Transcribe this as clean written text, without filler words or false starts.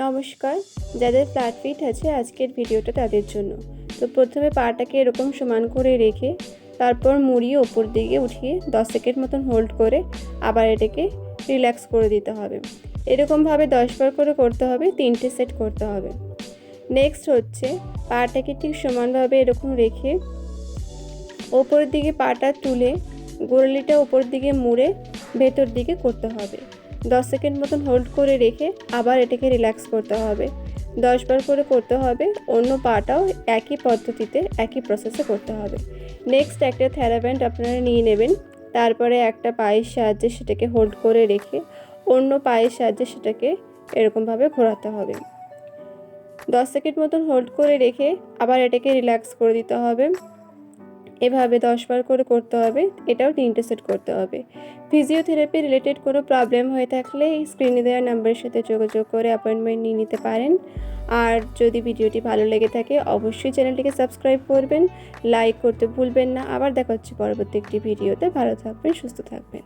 নমস্কার, যাদের flat fit আছে আজকের ভিডিওটা তাদের জন্য। তো প্রথমে পাটাকে এরকম সমান করে রেখে তারপর মুড়িয়ে ওপর দিকে উঠিয়ে 10 সেকেন্ড মতন হোল্ড করে আবার এটাকে রিল্যাক্স করে দিতে হবে। এরকমভাবে 10 বার করে করতে হবে, 3টে সেট করতে হবে। নেক্সট হচ্ছে পাটাকে ঠিক সমানভাবে এরকম রেখে ওপরের দিকে পাটা তুলে গোড়ালিটা ওপর দিকে মুড়ে ভেতর দিকে করতে হবে। 10 সেকেন্ড মতন হোল্ড করে রেখে আবার এটাকে রিল্যাক্স করতে হবে। 10 বার করে করতে হবে। অন্য পাটাও একই পদ্ধতিতে একই প্রসেসে করতে হবে। নেক্সট একটা থেরাব্যান্ড আপনারা নিয়ে নেবেন। তারপরে একটা পায়ের সাহায্যে সেটাকে হোল্ড করে রেখে অন্য পায়ের সাহায্যে সেটাকে এরকমভাবে ঘোরাতে হবে। 10 সেকেন্ড মতন হোল্ড করে রেখে আবার এটাকে রিল্যাক্স করে দিতে হবে। এভাবে 10 বার করে করতে হবে। এটাও 3টে সেট করতে হবে। ফিজিওথেরাপি রিলেটেড কোনো প্রবলেম হয়ে থাকলে স্ক্রিনে দেওয়া নাম্বারের সাথে যোগাযোগ করে অ্যাপয়েন্টমেন্ট নিয়ে নিতে পারেন। আর যদি ভিডিওটি ভালো লেগে থাকে অবশ্যই চ্যানেলটিকে সাবস্ক্রাইব করবেন, লাইক করতে ভুলবেন না। আবার দেখা হচ্ছে পরবর্তী একটি ভিডিওতে। ভালো থাকবেন, সুস্থ থাকবেন।